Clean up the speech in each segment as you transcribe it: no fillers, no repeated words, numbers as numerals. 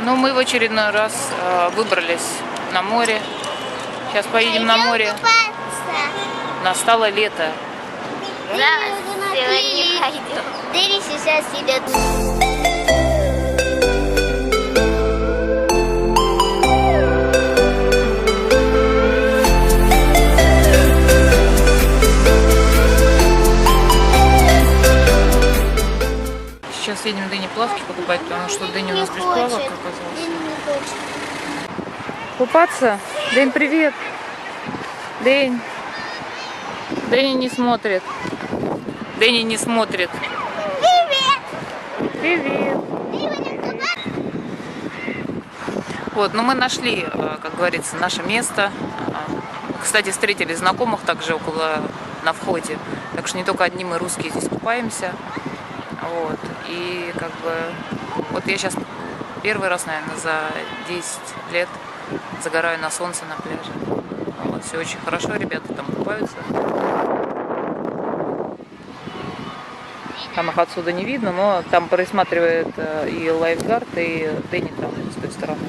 Ну, мы в очередной раз выбрались на море. Сейчас поедем на море. Настало лето. Да, сегодня пойдем. Дыри сейчас идет. Сейчас едем Дэне плавки покупать, потому что Дэне у нас без плавок оказался. Купаться? Дэнь, привет! Дэнь! Дэнни не смотрит. Дэнни не смотрит. Привет! Привет! Вот, ну мы нашли, как говорится, наше место. Кстати, встретили знакомых также около, на входе. Так что не только одни мы русские здесь купаемся. Вот, и как бы, вот я сейчас первый раз, наверное, за 10 лет загораю на солнце на пляже. Вот, все очень хорошо, ребята там купаются. Там их отсюда не видно, но там присматривает и лайфгард, и Дэнни там с той стороны.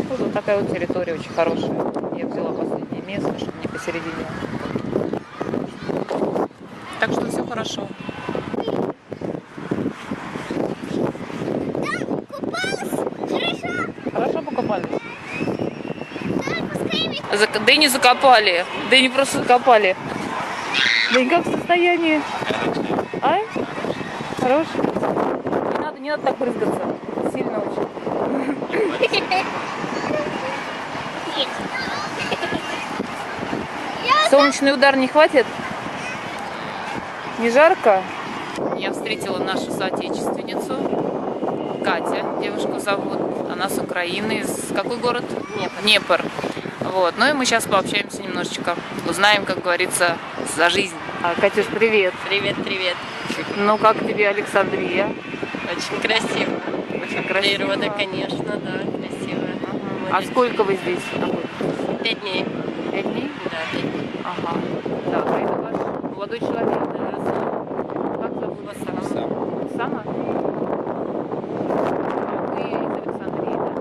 Вот такая вот территория очень хорошая. Я взяла последнее место, чтобы не посередине. Так что все хорошо. Хорошо покопались? Дэнни закопали. Дэнни просто закопали. Дэнни, как состояние? Ай? Хорош? Не надо так брызгаться. Сильно очень. Солнечный удар не хватит? Не жарко? Я встретила нашу соотечественницу. Катя, девушку зовут. Она с Украины. Из какой город? Днепр. Вот. Ну и мы сейчас пообщаемся немножечко. Узнаем, как говорится, за жизнь. Катюш, привет. Привет, привет. Ну как тебе Александрия? Очень красиво. Очень красиво. Природа, конечно, да, красивая. А сколько вы здесь находитесь? 5 дней. 5 дней? Да, 5 дней. Ага. Так, а это ваш молодой человек? Да, Как зовут вас? Сама. Сама? Вы из Александрии, да?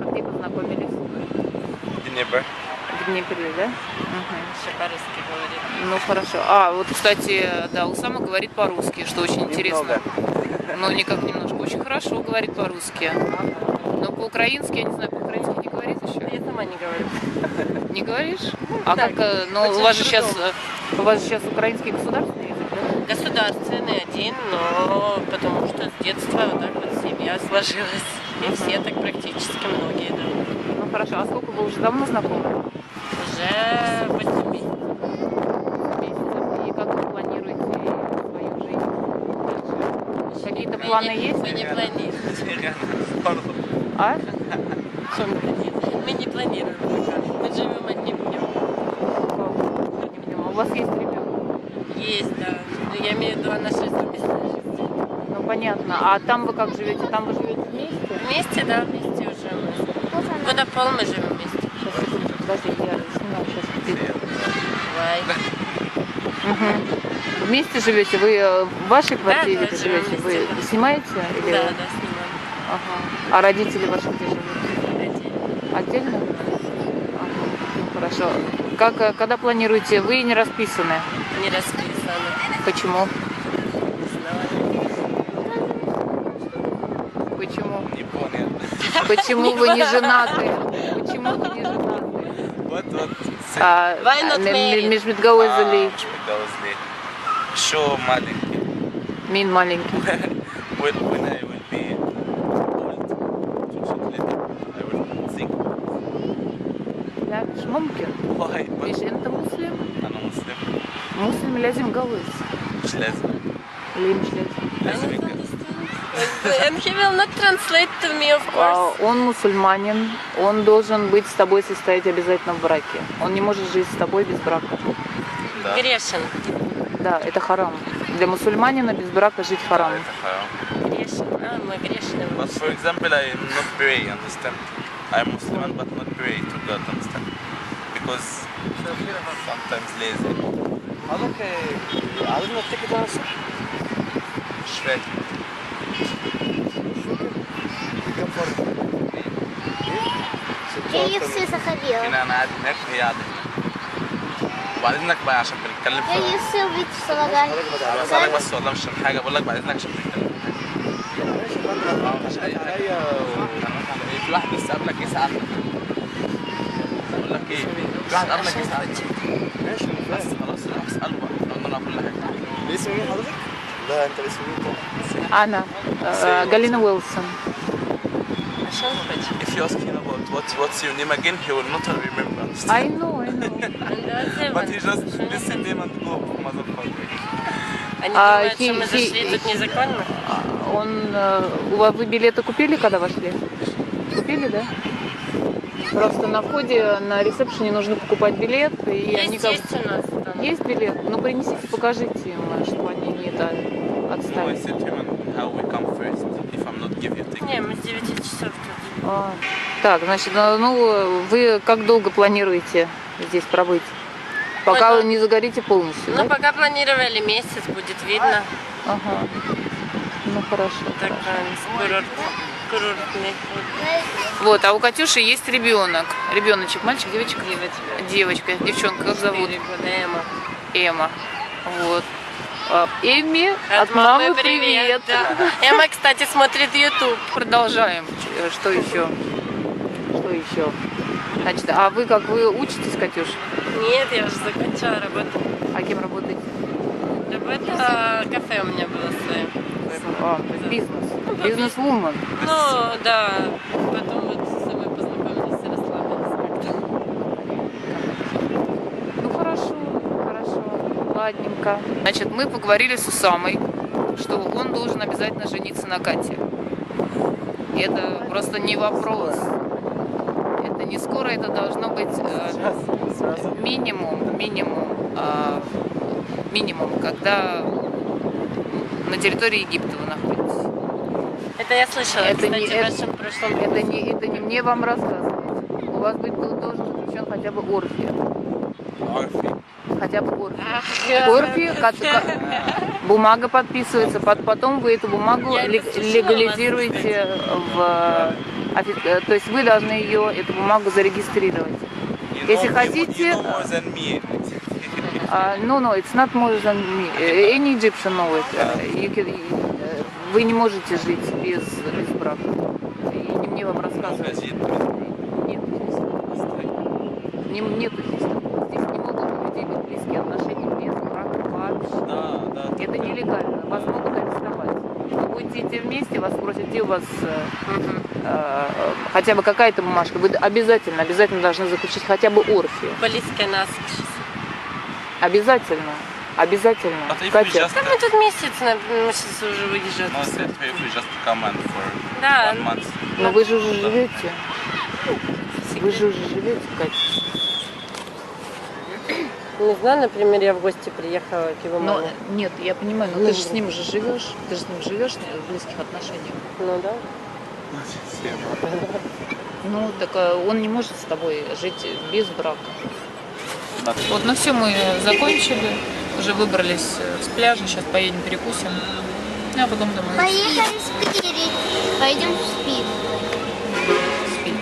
А где познакомились? Днепр. В Днепре, да? Еще по-русски говорит. Ну хорошо. А, вот, кстати, да, Усама говорит по-русски, что очень интересно. Ну, никак немножко. Очень хорошо говорит по-русски. Но по-украински, я не знаю, по-украински не говорит еще? Я сама не говорю. Не говоришь? А Так, как, ну, у вас же сейчас украинский государственный язык, да? Государственный один, но потому что с детства вот так вот семья сложилась. И все так практически, многие, да. Ну хорошо, а сколько вы уже давно знакомы? Уже 8 месяцев. И как вы планируете свою жизнь дальше? Какие-то планы есть? Мы не планируем. А? Что мы планируем? Мы не планируем пока. Мы живем одним днем. У вас есть ребенок? Есть, да. Но я имею в виду, она 6 совместной жизни. Ну понятно. А там вы как живете? Там вы живете вместе? Вместе, да, вместе уже мы. Года пол мы живем вместе. Сейчас, секунду, подожди, я снимаю сейчас. Давай. Угу. Вместе живете? Вы в вашей квартире да, живете? живем Вы вместе, снимаете? Или... Да, да, снимаем. Ага. А родители ваши где живут? Отдельно. Отдельно? Ага. Ну, хорошо. Когда планируете? Вы не расписаны. Не расписаны. Почему? Не знаю. Почему? Не понял. Почему вы не женаты? Почему вы не женаты? Вот. Why not married? مش متجوزة ليه؟ مش متجوز ليه؟ شو маленький. مين маленький? When I will be old, чуть-чуть later, I will sing. لا مش ممكن. Why? ليش أنت مسلم؟ أنا مسلم. مسلم لازم يتجوز. مش لازم. ليه مش لازم؟ لازم يتجوز. And he will not translate to me, of course. Он мусульманин, он должен быть с тобой состоять обязательно в браке. Он не может жить с тобой без брака. Да. Грешен. Да, это харам. Для мусульманина без брака жить харам. Это харам. Грешен. А, мы грешны. But for example, I am not pray, understand? I am Muslim but not pray to God, understand? Because sometimes lazy. Shred. Я ее все заходила. هنا انا قاعد هناك وهي قاعده هنا. وبعد اذنك بقى عشان بنتكلم Я في ее все بتشتغل. بسألك بس والله مش عشان حاجه، بقول لك بعد اذنك عشان بنتكلم مفيش اي حاجه. في واحد لسه قبلك يسألك، بقول لك ايه، في واحد قبلك يسألك ماشي بس خلاص روح اسأله بقى، قلنا له كل حاجه. الاسم مين حضرتك؟ لا انت الاسم مين طبعا؟ Анна, Галина Уилсон. عشان хочешь. If you ask him about what's your name again, he will not remember. I know. But he just listen name and go, motherfucker. Они А, думают, что мы зашли тут незаконно? Вы билеты купили, когда вошли? Купили, да? Просто на входе на ресепшене нужно покупать билет. И они как... Есть у нас там. Есть билет? Ну принесите, покажите им, чтобы они не No, I отстали. said to him how we come first. If I'm not give you ticket. Не, мы с 9 часов тут. Так, значит, ну вы как долго планируете здесь пробыть? Пока Ой, вы не загорите полностью, Ну, да? пока планировали месяц, будет видно. Ага. Ну хорошо. Так, курортный. Вот, а у Катюши есть ребенок. Ребеночек, мальчик, девочка? Девочка, девчонка, как зовут? 4 года Эмма. Эмма. Вот. Эмми, от мамы привет. Да. Эмма, кстати, смотрит YouTube. Продолжаем. Что еще? Что еще? Значит, а вы учитесь, Катюш? Нет, я уже закончила работу. А кем работаете? Работа, кафе у меня было свое. Бизнес. Бизнес-вумен. Ну, да. Потом вот с собой познакомились и расслабились как-то. Ну хорошо, хорошо, ладненько. Значит, мы поговорили с Усамой, что он должен обязательно жениться на Кате. И это просто не вопрос. Это не скоро, это должно быть минимум, когда на территории Египта вы находитесь. Это я слышала, Это кстати, не- в вашем прошлом Это не мне вам рассказывать. У вас должен заключен хотя бы орфия. Orphy. Хотя бы орфия. Орфи, бумага подписывается, потом вы эту бумагу Я это слышала, легализируете то есть вы должны эту бумагу зарегистрировать. Если хотите, You know more than me. no, it's not more than me. Any Egyptian know it. Вы не можете жить без брака. И не мне вам No, рассказывать. Gazit. Нет, нету здесь такого. Здесь не могут у людей быть близкие отношения без брака вообще. Да. Это нелегально. Вас могут арестовать. Вы будете идти вместе, вас спросят, где у вас хотя бы какая-то бумажка. Вы обязательно должны заключить хотя бы орфию. Полиция нас. Обязательно. But if we Катя, just, Да мы тут месяц, мы сейчас уже выезжаем. no, said if we just come and for Да. 1 month. но вы же уже живете. Вы же уже живете, Катя. Не знаю, например, я в гости приехала к его Но маме. нет, я понимаю, но ты же с ним уже живешь. Ты же с ним живешь в близких отношениях. Ну да. Ну, так он не может с тобой жить без брака. Да. Вот, ну все, мы закончили. Уже выбрались с пляжа. Сейчас поедем перекусим. А потом домой. Поехали в Спири. Пойдем в Спири. Спит.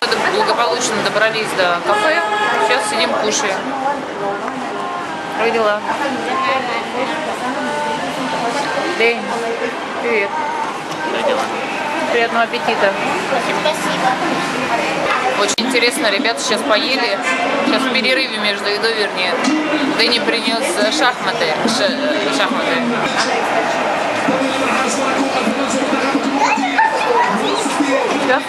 Ну, мы благополучно добрались до кафе. Сейчас сидим, кушаем. Как дела? Дэнь, привет. Как дела? Приятного аппетита. Спасибо. Очень интересно, ребята сейчас поели. Сейчас в перерыве между едой, вернее. Дэнни принес шахматы. Шахматы. Сейчас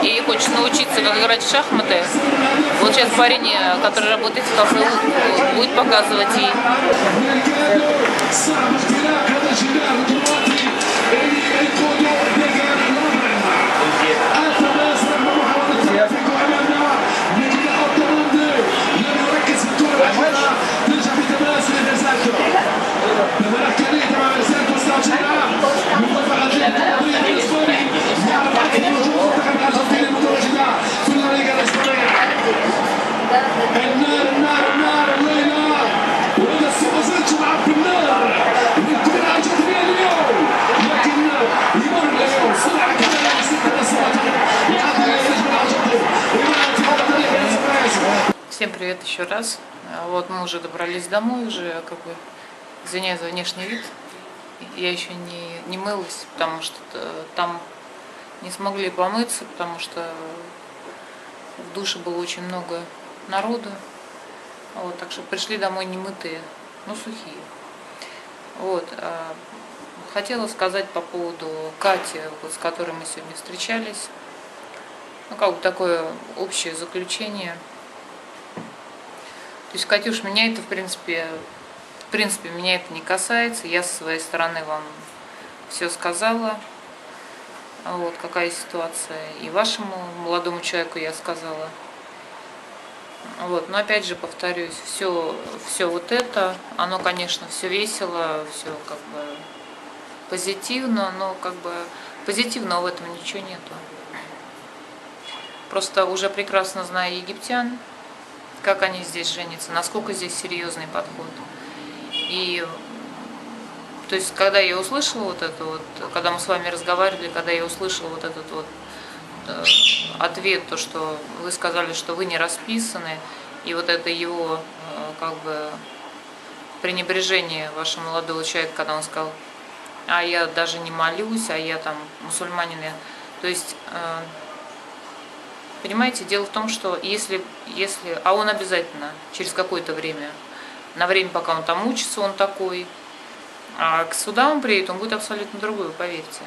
и хочешь научиться, как играть в шахматы. Вот сейчас парень, который работает в кафе, будет показывать ей. Gracias. النار النار النار الليلة وهذا السوازات تلعب بالنار والكبيرة عجبتني اليوم لكن يمر اليوم صنع كذا يمسك هذا السوازات يعطي يجب عجبتني ويمر في Всем привет еще раз. Вот мы уже добрались домой, уже как бы извиняюсь за внешний вид. Я еще не мылась, потому что там не смогли помыться, потому что в душе было очень много народу. Вот, так что пришли домой немытые, но сухие. Вот. Хотела сказать по поводу Кати, вот, с которой мы сегодня встречались. Ну, как бы такое общее заключение. То есть, Катюш, меня это, в принципе, меня это не касается. Я со своей стороны вам все сказала. Вот, какая ситуация. И вашему молодому человеку я сказала. Вот, но опять же повторюсь, все вот это, оно, конечно, все весело, все как бы позитивно, но как бы позитивного в этом ничего нету. Просто уже прекрасно знаю египтян, как они здесь женятся, насколько здесь серьезный подход. И то есть, когда я услышала вот это вот, когда мы с вами разговаривали, когда я услышала вот этот вот ответ, то, что вы сказали, что вы не расписаны, и вот это его как бы пренебрежение вашего молодого человека, когда он сказал, а я даже не молюсь, а я там мусульманин. То есть, понимаете, дело в том, что если, а он обязательно через какое-то время, на время, пока он там учится, он такой, а к суда он приедет, он будет абсолютно другой, поверьте.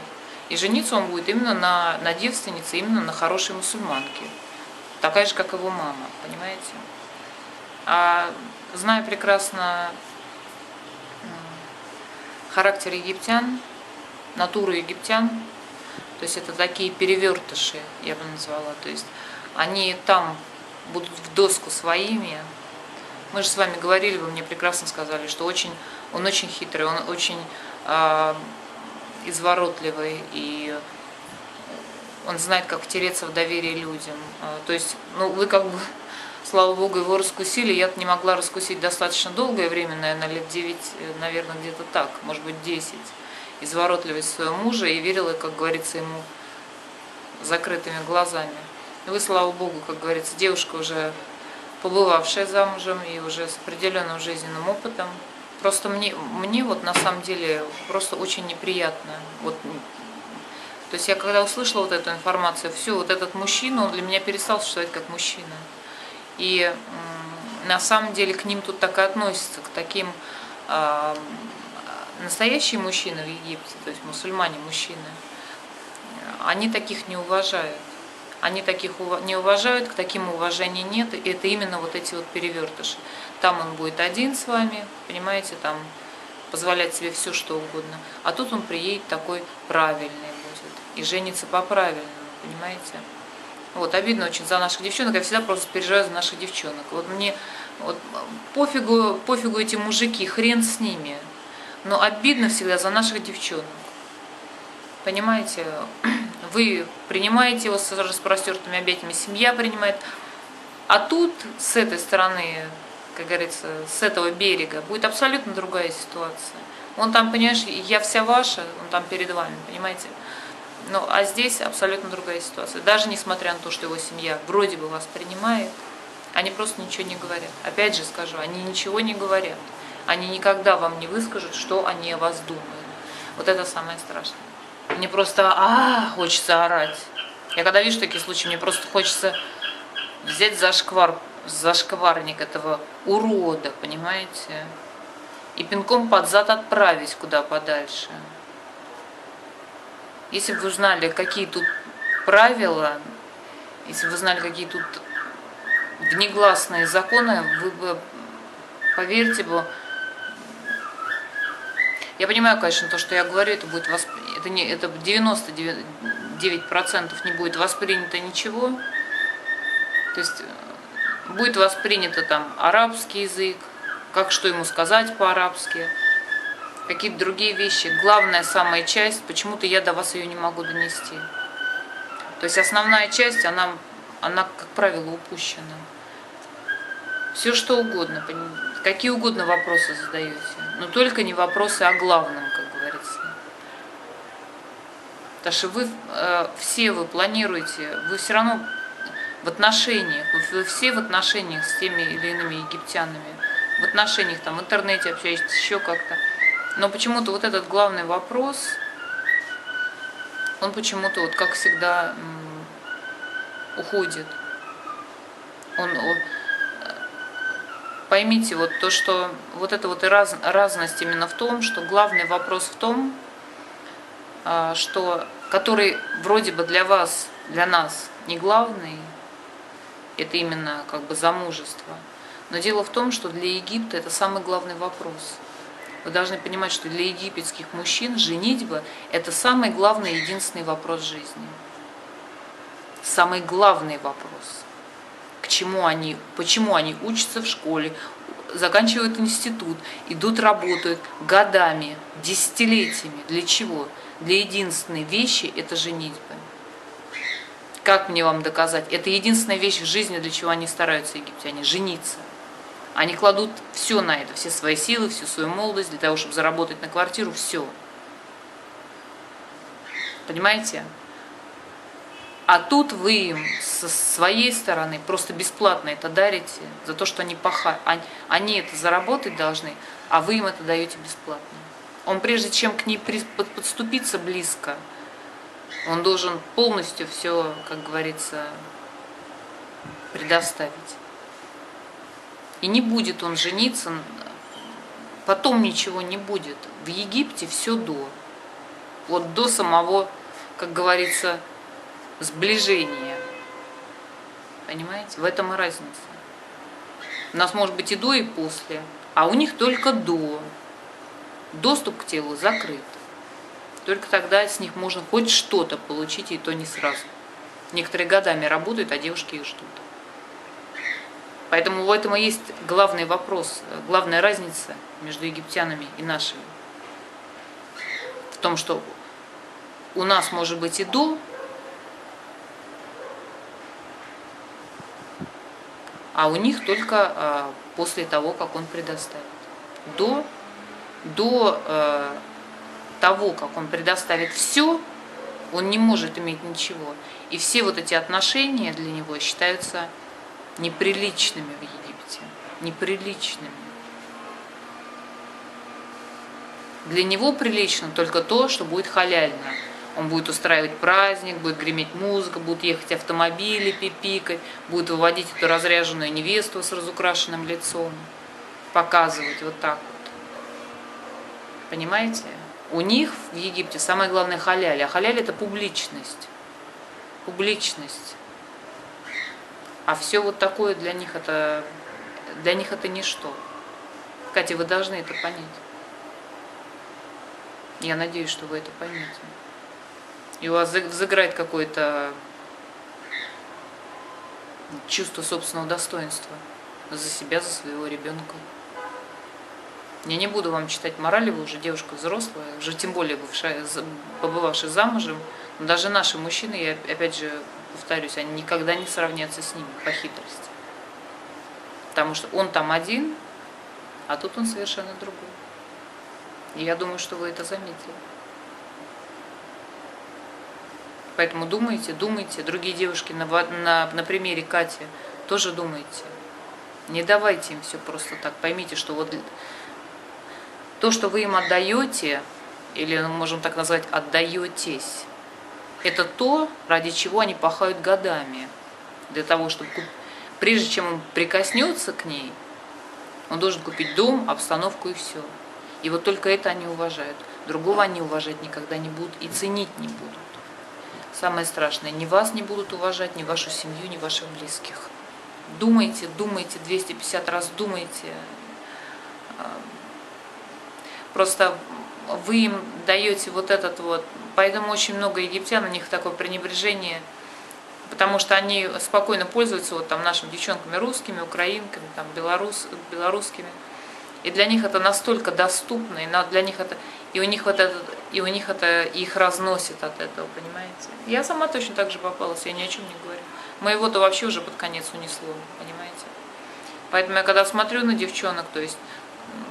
И жениться он будет именно на девственнице, именно на хорошей мусульманке. Такая же, как его мама, понимаете? А зная прекрасно характер египтян, натуру египтян, то есть это такие перевертыши, я бы назвала. То есть они там будут в доску своими. Мы же с вами говорили, вы мне прекрасно сказали, что он очень хитрый, он очень изворотливый, и он знает, как втереться в доверие людям. То есть, ну, вы как бы, слава богу, его раскусили. Я не могла раскусить достаточно долгое время, наверное, лет 9, наверное, где-то так, может быть, 10. Изворотливость своего мужа, и верила, как говорится, ему закрытыми глазами. И вы, слава богу, как говорится, девушка уже побывавшая замужем и уже с определенным жизненным опытом. Просто мне вот на самом деле просто очень неприятно. Вот, то есть я когда услышала вот эту информацию, все, вот этот мужчина, он для меня перестал существовать как мужчина. И на самом деле к ним тут так и относятся, к таким настоящие мужчины в Египте, то есть мусульмане мужчины, они таких не уважают. Они таких не уважают, к таким уважения нет, и это именно вот эти вот перевертыши. Там он будет один с вами, понимаете, там позволять себе все, что угодно. А тут он приедет такой правильный будет и женится по-правильному, понимаете. Вот, обидно очень за наших девчонок, я всегда просто переживаю за наших девчонок. Вот мне вот, пофигу эти мужики, хрен с ними, но обидно всегда за наших девчонок. Понимаете, вы принимаете его с распростертыми объятиями, семья принимает, а тут с этой стороны, как говорится, с этого берега будет абсолютно другая ситуация. Он там, понимаешь, я вся ваша, он там перед вами, понимаете. Ну, а здесь абсолютно другая ситуация. Даже несмотря на то, что его семья вроде бы вас принимает, они просто ничего не говорят. Опять же скажу, они ничего не говорят. Они никогда вам не выскажут, что они о вас думают. Вот это самое страшное. Мне просто хочется орать. Я когда вижу такие случаи, мне просто хочется взять за шкварник этого урода, понимаете, и пинком под зад отправить куда подальше. Если бы вы знали, какие тут правила, если бы вы знали, какие тут внегласные законы, вы бы, поверьте бы, я понимаю, конечно, то, что я говорю, это будет это 99% не будет воспринято ничего. То есть будет воспринято там арабский язык, как что ему сказать по-арабски, какие-то другие вещи. Главная самая часть, почему-то я до вас ее не могу донести. То есть основная часть, она как правило, упущена. все что угодно, какие угодно вопросы задаете, но только не вопросы о главном, как говорится. Потому что вы планируете, вы все равно в отношениях, вы все в отношениях с теми или иными египтянами, в отношениях там в интернете общаетесь, еще как-то. Но почему-то вот этот главный вопрос, он почему-то, вот как всегда, уходит. Поймите вот то, что вот эта вот разность именно в том, что главный вопрос в том, что который вроде бы для вас, для нас не главный, это именно как бы замужество. Но дело в том, что для Египта это самый главный вопрос. Вы должны понимать, что для египетских мужчин женитьба – это самый главный и единственный вопрос жизни. Самый главный вопрос. Почему они учатся в школе, заканчивают институт, идут, работают годами, десятилетиями. Для чего? Для единственной вещи – это женитьба. Как мне вам доказать? Это единственная вещь в жизни, для чего они стараются, египтяне – жениться. Они кладут все на это, все свои силы, всю свою молодость, для того, чтобы заработать на квартиру, все. Понимаете? А тут вы им со своей стороны просто бесплатно это дарите, за то, что они это заработать должны, а вы им это даете бесплатно. Он прежде чем к ней подступиться близко, он должен полностью все, как говорится, предоставить. И не будет он жениться, потом ничего не будет. В Египте все до. Вот до самого, как говорится, сближения. Понимаете? В этом и разница. У нас может быть и до, и после, а у них только до. Доступ к телу закрыт. Только тогда с них можно хоть что-то получить, и то не сразу. Некоторые годами работают, а девушки их ждут. Поэтому в этом и есть главный вопрос, главная разница между египтянами и нашими. В том, что у нас может быть и до, а у них только после того, как он предоставит. До того, как он предоставит все, он не может иметь ничего. И все вот эти отношения для него считаются неприличными в Египте. Неприличными. Для него прилично только то, что будет халяльно. Он будет устраивать праздник, будет греметь музыка, будут ехать автомобили, пипикать, будет выводить эту разряженную невесту с разукрашенным лицом, показывать вот так вот. Понимаете? У них в Египте самое главное халяль. А халяль – это публичность. Публичность. А все вот такое для них это ничто. Катя, вы должны это понять. Я надеюсь, что вы это поймете. И у вас взыграет какое-то чувство собственного достоинства за себя, за своего ребенка. Я не буду вам читать морали, вы уже девушка взрослая, уже тем более побывавшая замужем. Но даже наши мужчины, я опять же повторюсь, они никогда не сравнятся с ними по хитрости. Потому что он там один, а тут он совершенно другой. И я думаю, что вы это заметили. Поэтому думайте, другие девушки на примере Кати тоже думайте. Не давайте им все просто так. Поймите, что вот то, что вы им отдаете, или можем так назвать, отдаетесь, это то, ради чего они пахают годами. Для того, чтобы, прежде чем он прикоснется к ней, он должен купить дом, обстановку и все. И вот только это они уважают. Другого они уважать никогда не будут и ценить не будут. Самое страшное, ни вас не будут уважать, ни вашу семью, ни ваших близких. Думайте, 250 раз думайте. Просто вы им даете вот этот вот. Поэтому очень много египтян, у них такое пренебрежение, потому что они спокойно пользуются вот там нашими девчонками русскими, украинками, там белорусскими. И для них это настолько доступно, и для них это, и у них это их разносит от этого, понимаете? Я сама точно так же попалась, я ни о чем не говорю. Моего-то вообще уже под конец унесло, понимаете? Поэтому я когда смотрю на девчонок, то есть,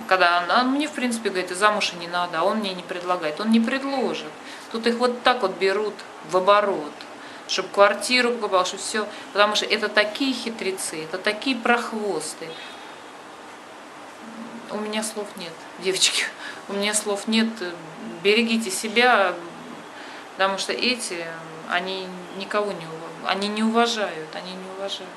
когда она мне, в принципе, говорит, и замуж и не надо, а он мне не предлагает. Он не предложит. Тут их вот так вот берут в оборот, чтобы квартиру покупал, чтобы все. Потому что это такие хитрецы, это такие прохвосты. У меня слов нет, девочки. У меня слов нет. Берегите себя, потому что эти, они никого не уважают. Они не уважают.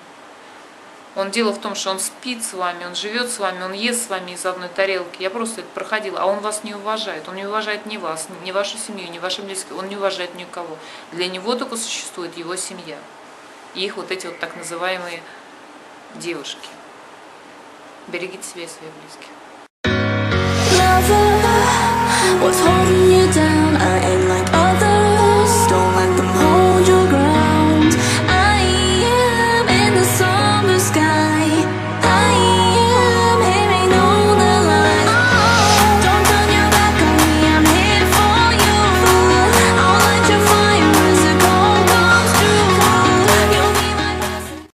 Дело в том, что он спит с вами, он живет с вами, он ест с вами из одной тарелки. Я просто это проходила, а он вас не уважает. Он не уважает ни вас, ни вашу семью, ни ваших близких. Он не уважает никого. Для него только существует его семья. И их вот эти вот так называемые девушки. Берегите себя и своих близких. Never was holding